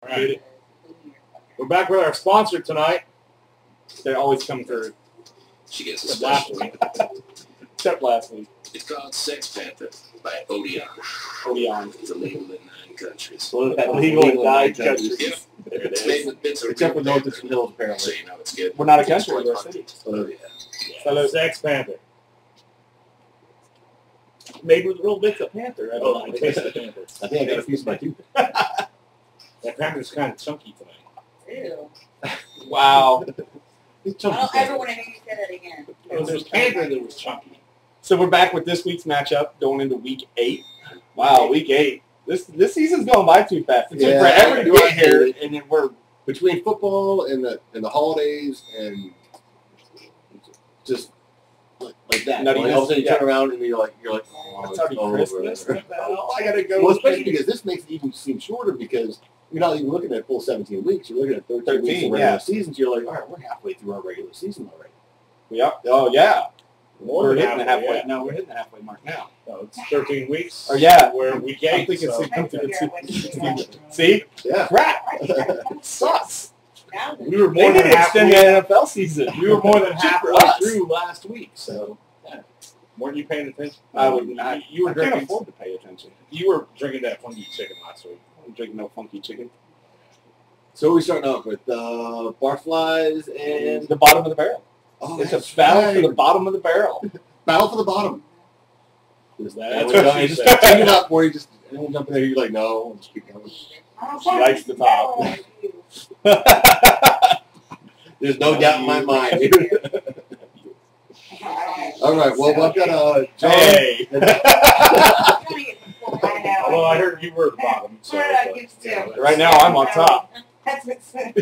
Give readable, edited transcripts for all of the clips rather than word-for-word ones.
All right. We're back with our sponsor tonight. They always come through. She gets a Last special. week. Except last week. It's called Sex Panther by Odeon. Odeon. It's illegal in 9 countries. Well, Legal in 9 countries. Yep. There it It's made is. with bits of Except for real North panther, and Hills, so apparently. you know it's good. We're not a It's country, like we're a hunting. city. So, Fellow Sex Panther. Made with real bits of panther. I don't know. I taste the panther. I think I got a piece of my tooth. That panther's kind of chunky tonight. Ew. Wow. I don't ever want to hear you say that again. There's panther that was chunky. So we're back with this week's matchup going into week 8. Wow, week 8. This season's going by too fast. It's Yeah, forever to you get are here, here. and then we're Between football and the holidays and just like that. Nuttiness, Like, all of a sudden you yeah. turn around and you're like, oh, it's it's already over. Christmas. Oh, I gotta go. Well, especially because this makes it even seem shorter because you're not even looking at full 17 weeks. You're looking at 13 weeks of regular yeah. season. So you're like, all right, we're halfway through our regular season already. Yeah. Oh yeah. More We're than hitting the halfway. yeah. No, we're hitting the halfway mark now. No, it's 13 weeks. Oh yeah. We're week I'm 8. thinking So. See, Yeah. crap. Sucks. We were They more need than to extend the halfway. NFL season. We were more than Just for halfway us. through last week. So, yeah. Weren't you paying attention? I would not. You were I can't drinking. afford to pay attention. You were drinking that funky chicken last week. I'm drinking no funky chicken. So we're starting off with barflies and The bottom of the barrel. oh, It's that's a battle for the right. bottom of the barrel. Battle for the bottom. That's And what when she just said. take it up where you just anyone jump in there, you're like, no, I'll just keep going. She likes the top. There's no doubt in my mind. All right, well, I've got John. Hey. I Although I heard you were the bottom. So, Right now, I'm on top. That's what's All All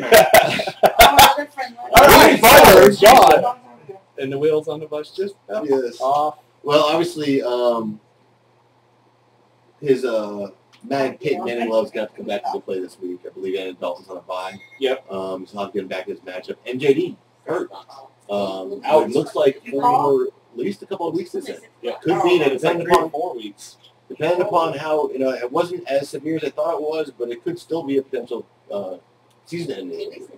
right, right, fire, John. And the wheels on the bus just Yes. off. Well, obviously, his Mad Pit Manning Love's got to come back to the play this week. I believe Andy Dalton's on a bye. Yep. So I'll have to get him back in his matchup. MJD hurt. Out. It looks like for at least a couple of weeks this year. Yeah. Could be that It's like depending 3 or upon 4 weeks. depending upon how it wasn't as severe as I thought it was, but it could still be a potential season-ending.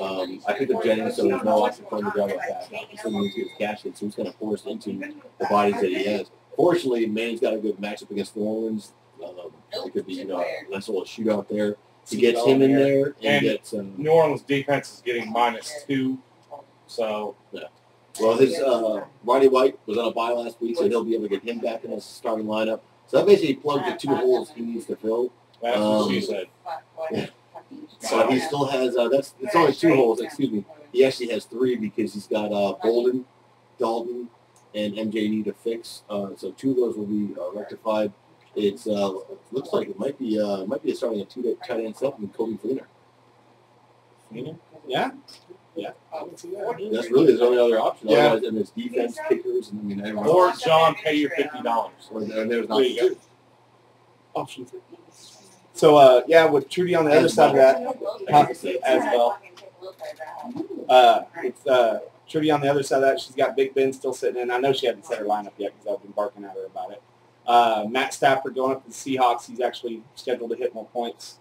I picked up Jennings, so there's no option for him to grab like that. So he needs to get his cash in, so he's going to force into the bodies that he has. Fortunately, Manning's got a good matchup against New Orleans. It could be a nice little shootout there. He gets him in there and And gets New Orleans defense is getting -2. So, well, his Roddy White was on a bye last week, so he'll be able to get him back in his starting lineup. So that basically plugged the 2 holes he needs to fill. that's what she said. So he still has it's only 2 holes. Excuse me. He actually has 3 because he's got Bolden, Dalton, and MJD to fix. So 2 of those will be rectified. It's looks like it might be starting a 2 tight end set with Kobe Fleener. Yeah. That's really his only other option. Yeah. Otherwise, and there's defense kickers, and I mean everyone Or else. John, pay your $50. Or there's There you not. go. Option 3. So, yeah, with Trudy on the other side of that, as well. It's Trudy on the other side of that. She's got Big Ben still sitting in. I know she hasn't set her lineup yet because I've been barking at her about it. Matt Stafford going up to the Seahawks. He's actually scheduled to hit more points.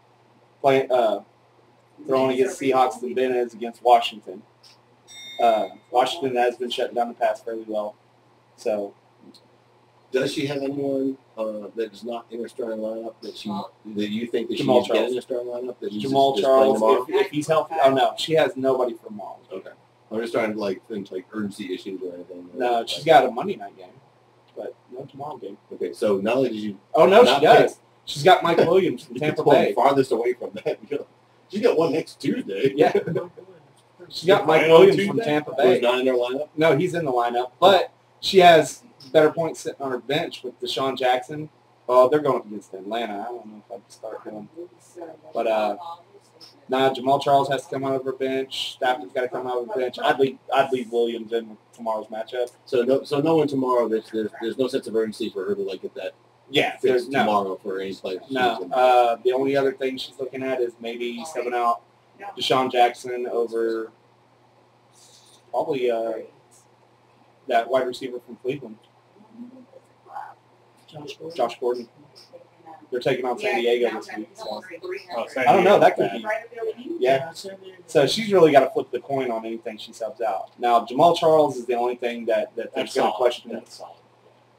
Throwing against Seahawks than Ben is against Washington. Washington has been shutting down the pass fairly well. So, Does she have anyone that is not in her starting lineup that you think that she Jamal needs to get Charles. in her starting lineup? That needs Jamal to just play tomorrow? Charles, if he's healthy. Oh, no. She has nobody for tomorrow. Okay. I'm just trying to think urgency issues or anything. No, she's got a Monday night game, but no tomorrow game. Okay, so not only did you Oh, no, Not she does. She's got Mike Williams from Tampa Bay. farthest away from that, she's got one next Tuesday. Yeah. She's got Mike Ryan on Williams from Tuesday? Tampa Who's Bay. not in her lineup? No, he's in the lineup, but she has better points sitting on her bench with Deshaun Jackson. Oh, they're going up against Atlanta. I don't know if I'd start them. But Jamal Charles has to come out of her bench. Stafford's got to come out of her bench. I'd leave Williams in with tomorrow's matchup. So no one tomorrow. There's no sense of urgency for her to get that Yeah, fixed there's no. tomorrow for any play. No. The only other thing she's looking at is maybe subbing out Deshaun Jackson over probably that wide receiver from Cleveland, Josh Gordon. They're taking on San Diego this week. So. Oh, San I don't know. That Diego. could be. Yeah. So she's really got to flip the coin on anything she subs out. Now, Jamal Charles is the only thing that there's going to question. That's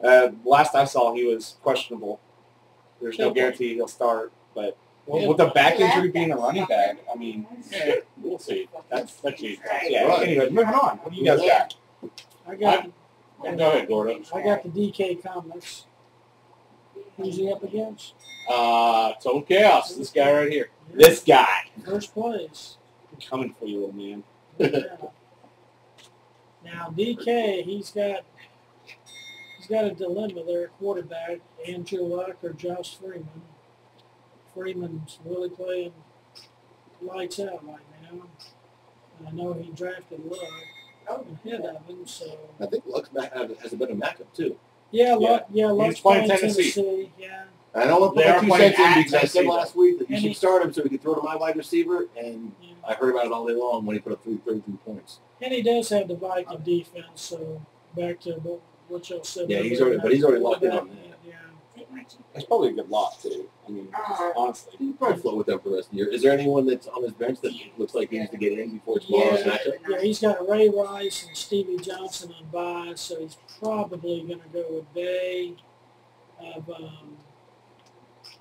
solid. Last I saw, he was questionable. There's no guarantee he'll start, but with a back injury being a running back, I mean, Yeah, we'll see. That's easy. yeah. Right. Anyway, moving on. What do you guys got? I got Go ahead, Gordon. I got the DK Comics. Who's he up against? Total Chaos. This guy right here. This guy. First place. I'm coming for you, little man. Yeah. Now DK, he's got a dilemma there, quarterback, Andrew Luck or Josh Freeman. Freeman's really playing lights out right now. I know he drafted Luck ahead of him, so I think Luck's has a better matchup too. yeah, Luck's playing playing Tennessee. Yeah. I don't want to They put are my 2 playing cents in at because I said Tennessee, last week that you And should he- start him so he could throw to my wide receiver, and Yeah. I heard about it all day long when he put up 33 points. And he does have the Viking defense, so back to what y'all said. Yeah, earlier, but he's already locked in on that. Yeah. That's probably a good lock, too. I mean, honestly. You can probably float with them for the rest of the year. Is there anyone that's on his bench that looks like he needs to get in before tomorrow's matchup? Yeah, he's got Ray Rice and Stevie Johnson on bye, so he's probably going to go with Bay of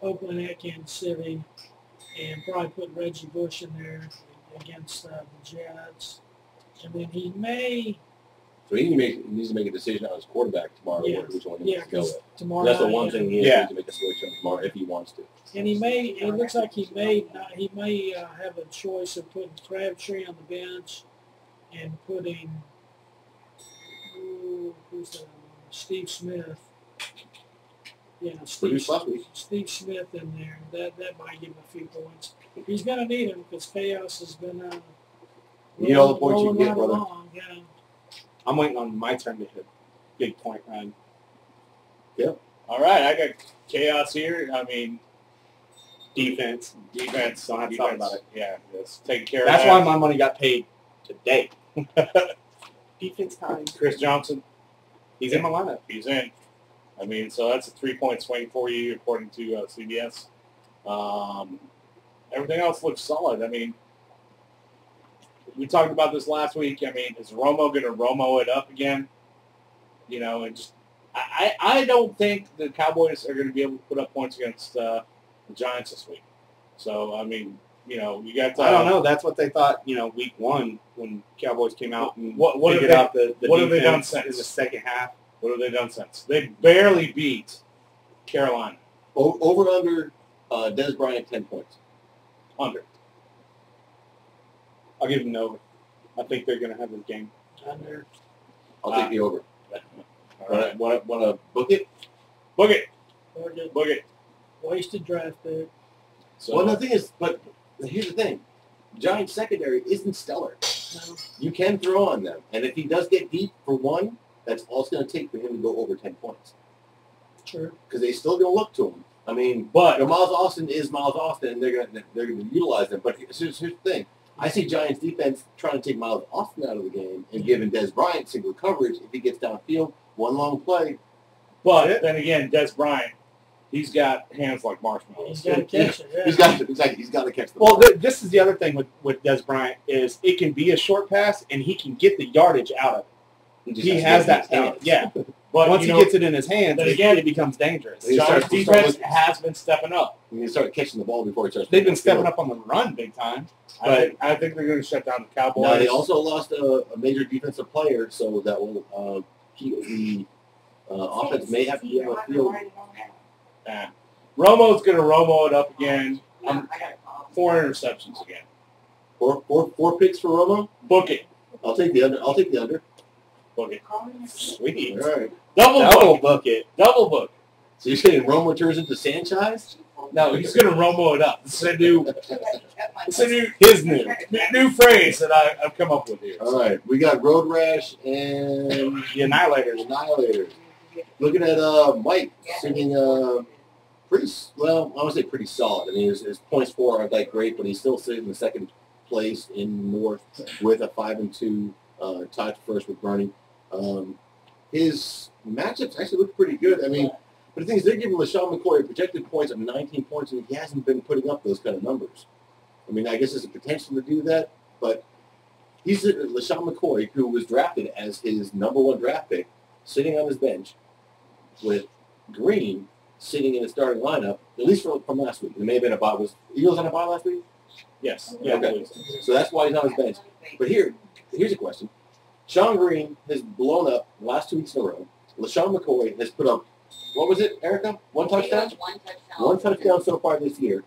Oakland at Kansas City and probably put Reggie Bush in there against the Jets. And then he may, So he needs to make a decision on his quarterback tomorrow, Yeah. which one he yeah, needs to go because with. tomorrow That's the night, one thing he Yeah. needs to make a switch on tomorrow if he wants to. And he may, it looks like he may have a choice of putting Crabtree on the bench and putting, who's that? Steve Smith. Yeah, Produced last week. Steve Smith in there. That might give him a few points. He's going to need him because Chaos has been You need all the points you can rolling get, right brother. along, yeah. I'm waiting on my turn to hit a big point run. All right, I got Chaos here. I mean, Defense. defense. Don't have to talk about it. Yeah, it's taking care That's of why that. my money got paid today. Defense time. Chris Johnson, He's in my lineup. he's in. I mean, so that's a 3-point swing for you, according to CBS. Everything else looks solid. I mean, we talked about this last week. I mean, is Romo going to Romo it up again? You know, and just I don't think the Cowboys are going to be able to put up points against the Giants this week. So, I mean, you know, you got I don't know. That's what they thought, week one when Cowboys came out and What have figured they- out the what have they done defense since? in the second half. What have they done since? They barely beat Carolina. Over under Des Bryant 10 points. Under. I'll give them the over. I think they're going to have this game. Under. I'll take the over. All right. Want to book it? Book it. Target. Book it. Wasted draft pick. So, Well, the thing is, but here's the thing. Giants secondary isn't stellar. No. You can throw on them. And if he does get deep for one, that's all it's going to take for him to go over 10 points. Sure. Because they still going to look to him. I mean, but Miles Austin is Miles Austin, and they're going to utilize them. But here's the thing. I see Giants defense trying to take Miles Austin out of the game and giving Des Bryant single coverage if he gets downfield, one long play. then again, Des Bryant, he's got hands like marshmallows. He's got to catch it. Yeah. He's got to catch the Well, ball. this is the other thing with Des Bryant is it can be a short pass and he can get the yardage out of it. just He has has to that get it in talent. his Yeah. But Once you he know, gets it in his hands, then again, it becomes dangerous. He Giants starts defense looking- has been stepping up. And he started catching the ball before he starts. They've been stepping up on the run big time. I think they're going to shut down the Cowboys. Now, they also lost a major defensive player, so that will keep the offense may have to be on the field. Yeah. Romo's going to Romo it up again. 4 interceptions again. Four picks for Romo. Book it. I'll take the under. Book it. Sweet. All right. Double Double book. bucket. Double book. So you're saying Romo turns into Sanchez? No, he's going to Romo it up. This is a new His new. phrase that I've come up with here. All right. We got Road Rash and The Annihilators. Annihilator. Looking at Mike singing pretty well. I would say pretty solid. I mean, his points for aren't that great, but he's still sitting in second place in North with a 5-2 tied first with Bernie. His matchups actually look pretty good. I mean, But the thing is, they're giving LaShawn McCoy projected points of 19 points, and he hasn't been putting up those kind of numbers. I mean, I guess there's a potential to do that, but he's LaShawn McCoy, who was drafted as his #1 draft pick, sitting on his bench with Green sitting in the starting lineup, at least from last week. It may have been a bye. Was Eagles on a bye last week? Yes. Yeah, okay. So that's why he's on his bench. But here's a question. Sean Green has blown up the last 2 weeks in a row. LaShawn McCoy has put up, what was it, Erica? One touchdown? One touchdown so far this year.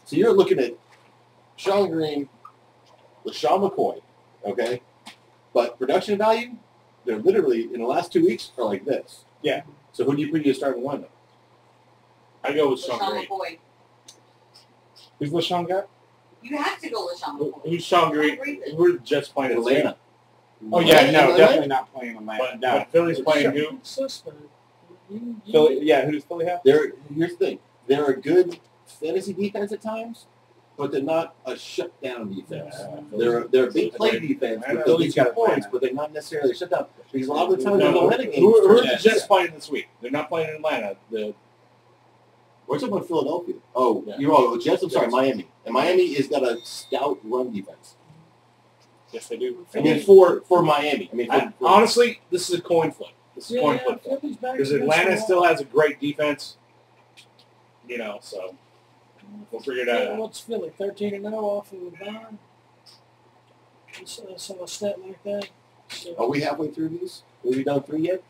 So you're looking at Sean Green, LaShawn McCoy, okay? But production value, they're literally, in the last 2 weeks, are like this. Yeah. So who do you put in your starting lineup? I go with Sean Green. McCoy. Who's LaShawn got? You have to go with Sean McCoy. Who's Sean Green? We're just playing Atlanta. Oh yeah, no, Atlanta? definitely not playing Atlanta. But, No. but Philly's playing who? Suspect. Philly, yeah, who does Philly have? Here's the thing. They're a good fantasy defense at times, but they're not a shutdown defense. They're a big play defense, I know. but they'll Philly's get got points, Atlanta. but they're not necessarily a shutdown. Because a lot of the times in No, Atlanta games, who are the Jets. Jets playing this week? They're not playing in Atlanta. we're talking about Philadelphia. Oh, Yeah. you're all Jets. I'm sorry, Jets. Miami. And Miami has got a stout run defense. Yes, they do. I mean, for Miami. I mean, for, Honestly, this is a coin flip. This is a coin Yeah, flip. Philly's back Because against Atlanta the still wall. has a great defense. You know, so we'll figure that out. What's Philly? 13-0 off of a bye. So a stat like that. So, are we halfway through these? Have we done 3 yet?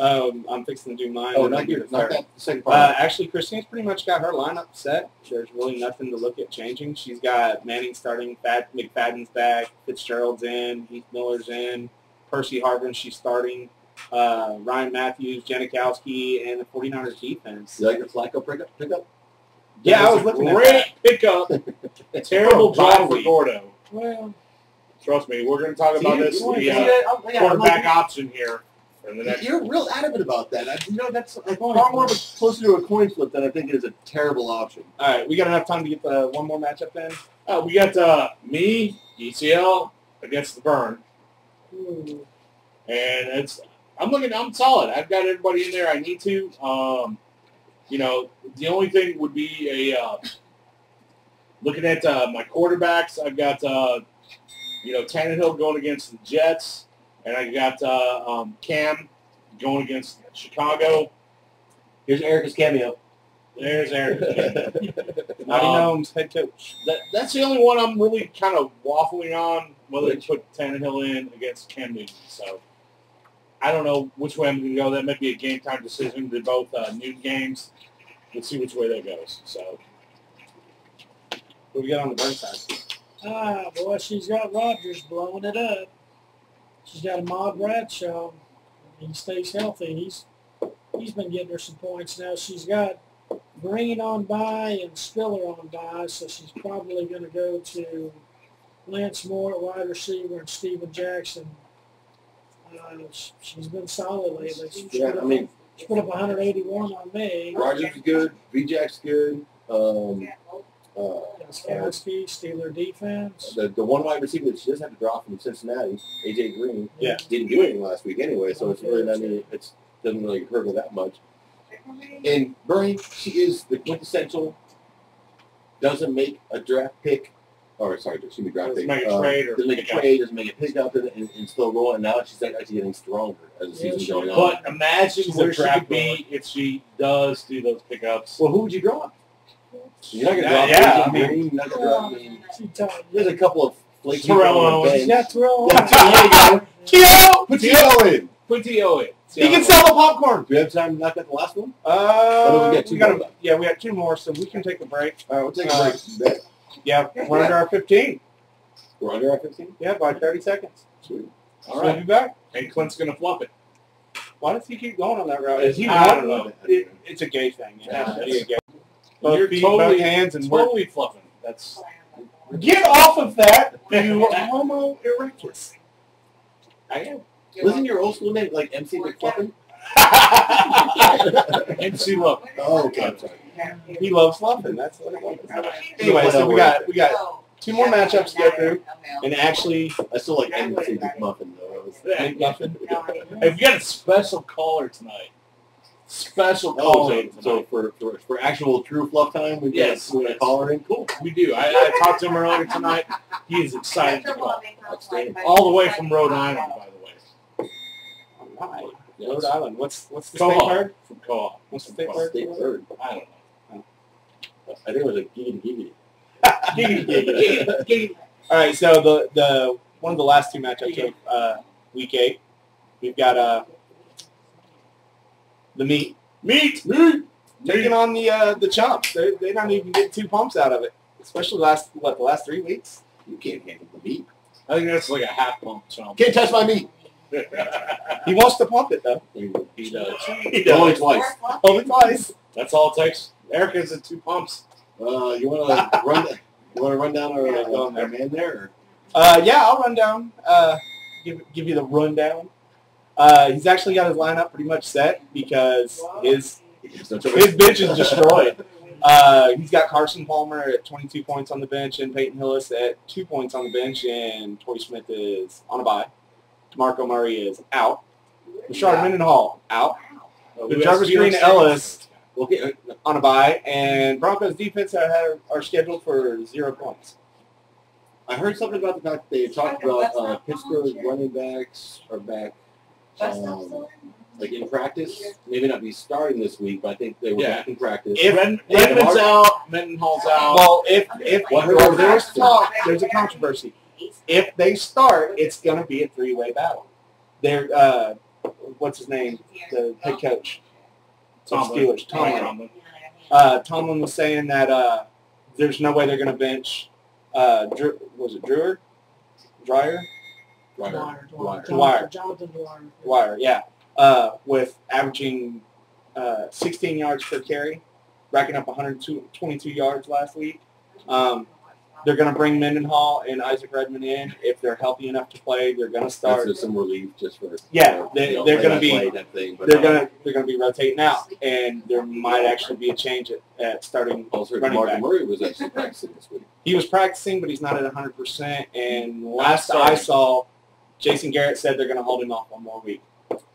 I'm fixing to do mine. Oh, and not then do here. the Not third. that second part. Actually, Christine's pretty much got her lineup set. There's really nothing to look at changing. She's got Manning starting, McFadden's back, Fitzgerald's in, Heath Miller's in, Percy Harvin, she's starting, Ryan Matthews, Janikowski, and the 49ers defense. You like your Flacco pickup? Yeah, That I was a looking at great that. pickup. Terrible For a job bye for week. Gordo. well, Trust me, we're going to talk about this. See The that? Oh, yeah, quarterback option here in the next. You're real adamant about that. That's far more closer to a coin flip than I think it is a terrible option. All right, we got enough time to get the one more matchup then? We got me, ECL against the Burn, ooh, and I'm solid. I've got everybody in there I need to. You know, the only thing would be looking at my quarterbacks. I've got Tannehill going against the Jets, and I got Cam going against Chicago. Here's Erica's cameo. There's Aaron. Naughty Gnomes head coach. That's the only one I'm really kind of waffling on, whether to put Tannehill in against Cam Newton. So I don't know which way I'm going to go. That might be a game time decision. They're both noon games. Let's see which way that goes. So What do we got on the Burn side? boy, she's got Rodgers blowing it up. She's got Ahmad Bradshaw. He stays healthy. He's been getting her some points now. She's got Green on bye and Spiller on bye, so she's probably going to go to Lance Moore at wide receiver and Steven Jackson. She's been solid lately. She put up 181 on me. Rogers is good. V-Jack's good. Skansky, Steeler defense. The one wide receiver that she does have to drop from Cincinnati, AJ Green, Yeah. didn't do anything last week anyway, so it's really not it doesn't really hurt her that much. And Bernie, she is the quintessential doesn't make a draft pick, or sorry, excuse me, draft Doesn't pick. make a trade or doesn't make a pickup. trade, doesn't make a pickup, and still rolling. Now she's actually getting stronger as the season's going on. But imagine She's where a she draft could be if she does do those pickups. Well, who would you drop? You're not going to drop Yeah, AJ I mean- Green. You're not going to drop. I mean, She told there's a couple of flaky Terrell people on the Owens. She's bench. got Terrell Yeah, Owens. there you go. Keo! Put T.O. in. Put T.O. in. He can sell the popcorn. Do we have time to knock out the last one? We got two more? we got 2 more, so we can take a break. All right, we'll take a break. You bet. Yeah, we're under our 15. We're under our 15? Yeah, by 30 seconds. Sweet. All So we'll right. be back. And Clint's going to fluff it. Why does he keep going on that route? Is he I don't know. It's a gay thing. It has to be a gay. Both You're feet, totally- both hands, and we're... Totally fluffing. That's Get off of that, you homo erectus. I am. Wasn't your old school name like MC McFluffin? MC Look. Oh, okay. I'm sorry. He loves fluffing. That's what it was. Anyway, so we got 2 more matchups to go through, and actually, I still like MC McMuffin, though. McMuffin. Hey, we got a special caller tonight. special Oh, call in so for actual true fluff time, we Yes, get a caller in. Cool. We do. I talked to him earlier tonight. He is excited to call. Outstanding. All the way from Rhode Island, by the way. All right. Yes. Rhode Island. What's the state Co-op. card? From Co-op. What's the state card? State third. I don't know. I think it was a giggity. All right. So the one of the last two matchups of week 8, we've got the meat taking on the chumps. They don't even get 2 pumps out of it, especially the last 3 weeks. You can't handle the meat. I think that's like a half pump. So. Can't touch my meat. He wants to pump it though. He does. Only twice. Only twice. That's all it takes. Erica's at 2 pumps. You want to run? You want to run down our man there? Yeah, I'll run down. Give you the rundown. He's actually got his lineup pretty much set because his bench is destroyed. He's got Carson Palmer at 22 points on the bench and Peyton Hillis at 2 points on the bench, and Torrey Smith is on a bye. DeMarco Murray is out. Rashard Mendenhall out. Jarvis Green Ellis on a bye, and Broncos defense are scheduled for 0 points. I heard something about the fact that they talked about Pittsburgh running backs are back, like in practice. Maybe not be starting this week, but I think they were back in practice. If Redmond's out, Mendenhall's out. Well, there's a controversy. If they start, it's going to be a 3-way battle. They're what's his name? The head coach. Steelers. Tomlin. Tomlin was saying that there's no way they're going to bench. Was it Drewer? Dwyer. Jonathan Dwyer. Dwyer, yeah. With averaging 16 yards per carry, racking up 122 yards last week. They're going to bring Mendenhall and Isaac Redmond in. If they're healthy enough to play, they're going to start. That's just some relief just for they're going to be they're going to be rotating out, and there might actually be a change at starting running back. Murray was actually practicing this week. He was practicing, but he's not at 100%. And last I saw, Jason Garrett said they're going to hold him off 1 more week.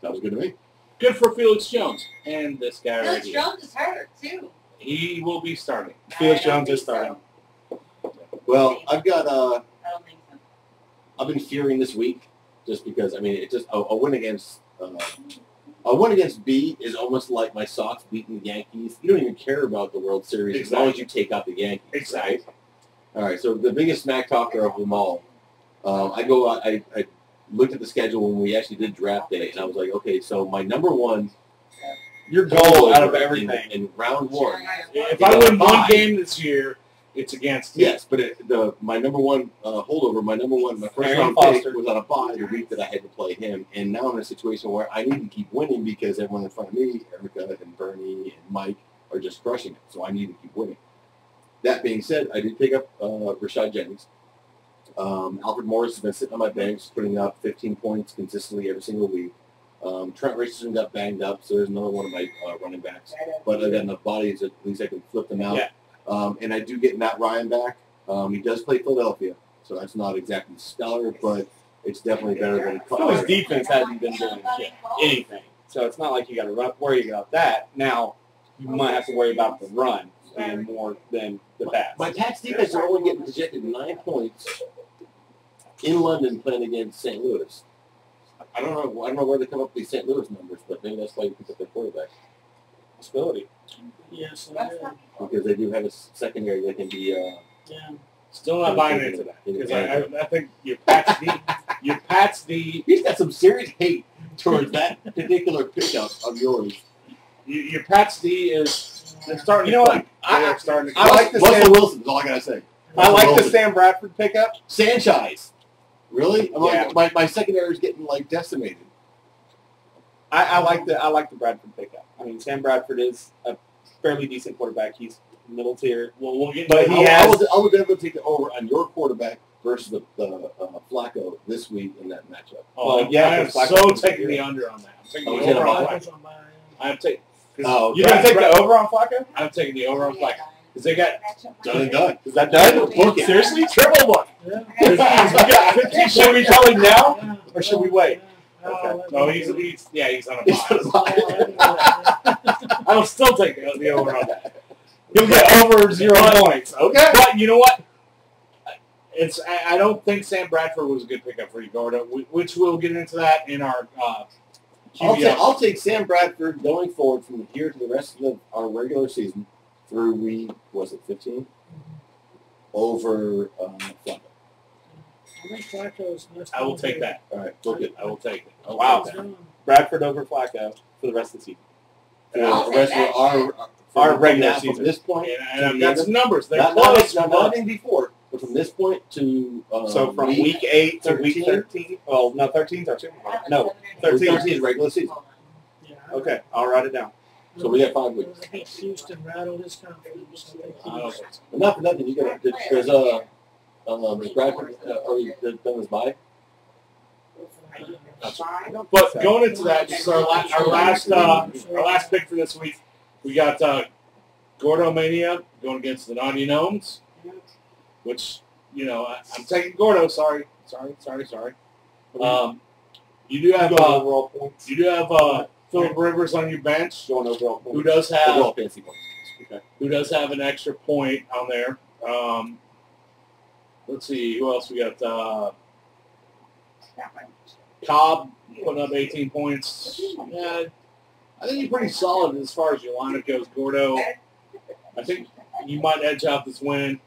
That was good to me. Good for Felix Jones and this guy right Felix here. Jones is hurt, too. He will be starting. Felix Jones is starting. Well, I've got I don't think so. I've been fearing this week just because I mean it just a win against B is almost like my Sox beating the Yankees. You don't even care about the World Series as long as you take out the Yankees. Exactly. Right? All right. So the biggest smack talker of them all. I looked at the schedule when we actually did draft day, and I was like, okay, so my number one. Your goal out of everything in round 1. If I win 1 game this year, it's against you. Yes, but my number one holdover, my first Aaron round Foster pick was on a bye the week that I had to play him, and now I'm in a situation where I need to keep winning because everyone in front of me, Erica and Bernie and Mike, are just crushing it. So I need to keep winning. That being said, I did pick up Rashad Jennings. Alfred Morris has been sitting on my bench, putting up 15 points consistently every single week. Trent Richardson got banged up, so there's another one of my running backs. But I got enough bodies that at least I can flip them out. Yeah. And I do get Matt Ryan back. He does play Philadelphia, so that's not exactly stellar, but it's definitely better than Philly's defense hasn't been doing anything. So it's not like you got to worry about that. Now, you might have to worry about the run and more than the pass. My Pats defense are only getting projected 9 points in London playing against St. Louis. I don't know where they come up with these St. Louis numbers, but maybe that's why you pick up their quarterback. Possibility. Yes, Because they do have a secondary that can be. Still not buying into that because I think your Pats D. He's got some serious hate towards that particular pickup of yours. Your Pats D is they're starting. You know what? I like the Russell Wilson is all I gotta say. I like the Sam Bradford pickup. Sanchez. Really? Yeah. My secondary is getting like decimated. I like the Bradford pickup. I mean, Sam Bradford is a fairly decent quarterback. He's middle tier. Well, we'll get. But I was able to take the over on your quarterback versus the Flacco this week in that matchup. Oh, well, yeah, I am so taking the under on that. I'm taking the over on Flacco. I'm taking. Oh, you're gonna take the over on Flacco? I'm taking the over on Flacco because they got done and done. Is that done? Book it. Seriously? Triple one. Yeah. Should we tell him now or should we wait? Oh, No, he's on a He's bye. on I'll still take the over on that. He'll get over 0 points. Okay. But you know what? I don't think Sam Bradford was a good pickup for you, Gordo, which we'll get into that in our QBR. I'll take Sam Bradford going forward from here to the rest of our regular season through week, was it 15? Over Flacco. I think Flacco's next I will one take here. that. All right, look at I will take it. I'll Wow. take that. Bradford over Flacco for the rest of the season. For I'll the rest take of Our from regular now, season. From this point, And I've got some numbers. They're not close. nothing before, but from this point to So from week 8 to week 13. Well, no, 13's our Super Bowl. No, 13. 13 is regular season. Yeah, Okay, I'll write it down. So we got 5 weeks. I think Houston rattled his confidence. I think I don't he's- think so. But not for nothing. You got there's Bradford done his bye. But going into that, just our last pick for this week, we got Gordo Mania going against the Naughty Gnomes, which, I'm taking Gordo. Sorry. You do have overall points. Philip Rivers on your bench, Going overall points. who does Overall have fantasy points. an extra point on there. Let's see who else we got. Cobb putting up 18 points. Yeah, I think you're pretty solid as far as your lineup goes, Gordo. I think you might edge out this win.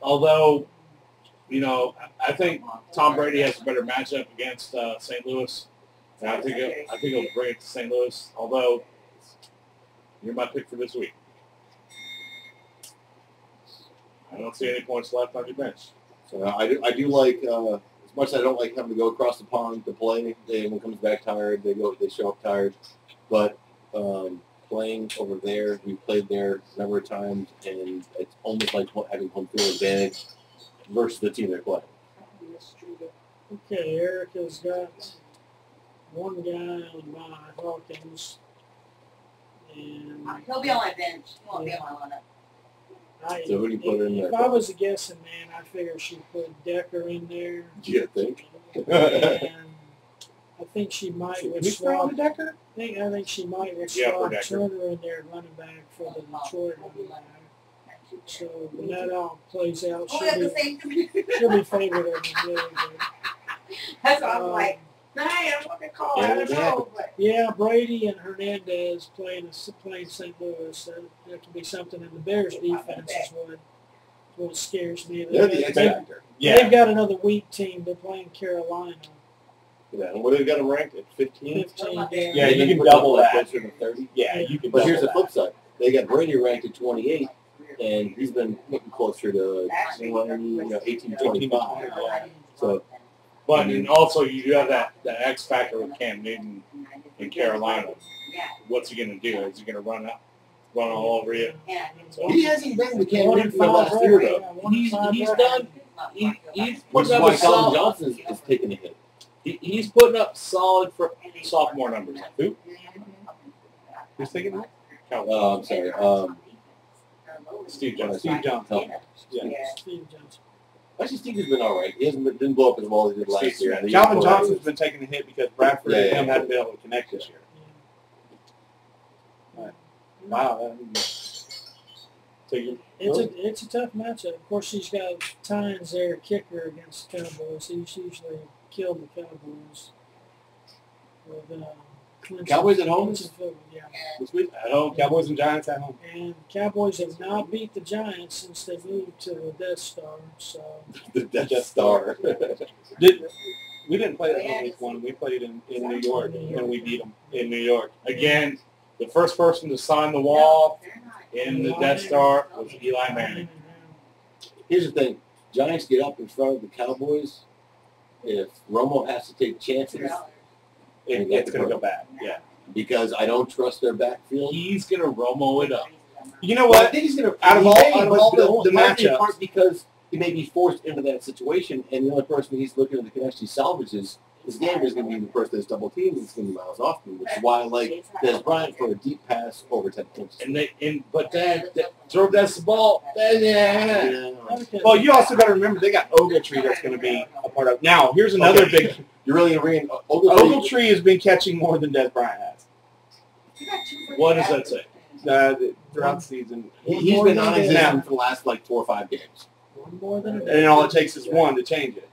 Although, I think Tom Brady has a better matchup against St. Louis. And I think he'll bring it to St. Louis. Although, you're my pick for this week. I don't see any points left on your bench. So I do like as much as I don't like having to go across the pond to play. Everyone comes back tired. They show up tired. But playing over there, we played there a number of times, and it's almost like having home field advantage versus the team they're playing. Okay, Eric has got one guy on my Hawkins. And He'll be on my bench. He won't be on my lineup. So who do you put in there? If I was a guessing man, I figure she'd put Decker in there. Do you think? And I think she might would We throw swap. on Decker? I think she might would Yeah, for swap Decker. Turner in there running back for the Detroit running back. So when that all plays out, Oh, we have the same. she'll be favored over me. That's why I'm like, hey, I'm going to call. I don't know. But Yeah, Brady and Hernandez playing St. Louis. That could be something. And the Bears' defense is what scares me. They're the X factor. They've got another weak team. They're playing Carolina. Yeah, and what they've got them ranked at 15. 15. Yeah, you can put them double like that. closer to 30. Yeah, you can But double here's the that. flip side. They got Brady ranked at 28, and he's been looking closer to 18, 25. So, But and also you do have that X factor with Cam Newton in Carolina. What's he going to do? Is he going to run all over you? So he hasn't been the Cam Newton for the last year, though. he's done. He's Which putting is up why a Colin solid. Johnson is taking a hit. He's putting up solid for sophomore numbers. Who? Who's taking that? I'm sorry. Steve Johnson. Steve Johnson. Yeah. Steve Johnson. Actually, Steve has been all right. He didn't blow up as well as he did last Steve year. Smith. And the year Calvin before that, Johnson's been taking a hit because Bradford and him haven't been able to connect this year. Wow. It's a tough matchup. Of course, she's got Tynes there, kicker against the Cowboys. He's usually killed the Cowboys. With, Clemson. Cowboys at home? Clemson football, yeah. This week, at home, Cowboys and Giants at home. And Cowboys have not beat the Giants since they moved to the Death Star. So the Death Star. We didn't play at home week 1. We played in New York, and we beat them in New York. Again, the first person to sign the wall in the Death Star was Eli Manning. Here's the thing. Giants get up in front of the Cowboys. If Romo has to take chances, It's going to go bad. Yeah. because I don't trust their backfield. He's going to Romo it up. You know Well, I what? think he's going to Out of all the matchups, part because he may be forced into that situation, and the only person he's looking at that can actually salvage his game is going to be the person that's double teamed. It's going to be Miles Hoffman, which is why I like Des Bryant for a deep pass over 10 points. But throw that's the ball. Yeah. Okay. well, you also got to remember they got Ogletree that's going to be a part of. Now, here's another big. You're really agreeing. Ogletree has been catching more than Des Bryant has. What does that say? Throughout the season. He's been non-existent for the last like 4 or 5 games. One more than a And all it takes is one to change it.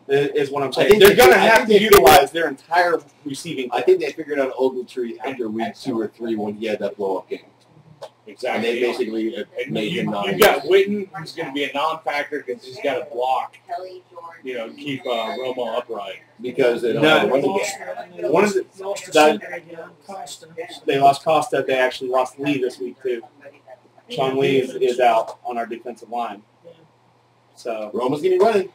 Is what I'm saying. think They're they- going to I have think to they utilize their entire receiving. I think they figured out Ogletree after week 2 or 3 when he had that blow-up game. And Exactly. they basically And made him you non-existent. got Witten, who's going to be a non-factor because he's got to block, keep Romo upright. Because they don't No, have a running lost, game. One of the- lost to that- center again, Costa. They lost Costa. They actually lost Lee this week, too. Sean Lee is out on our defensive line. So Roma's getting running.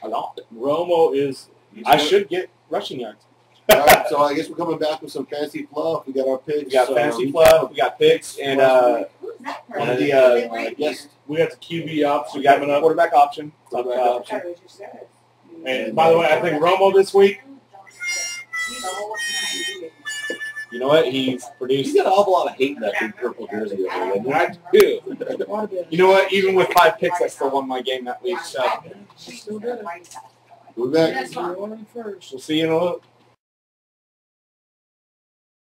a lot. Romo is. I should get rushing yards. All right, so I guess we're coming back with some fancy fluff. We got our picks. We got fantasy fluff. We got picks, and one of the I guess We got the QB option we got coming up. quarterback option. Quarterback option. And by the way, I think Romo this week. You know what? He's he's produced. got an awful lot of hate in that big purple jersey over there. I do. Quite a bit. You know what? Even with 5 picks, I still won my game that week. So Still did it. We're back. You're on first. we'll see you in a little.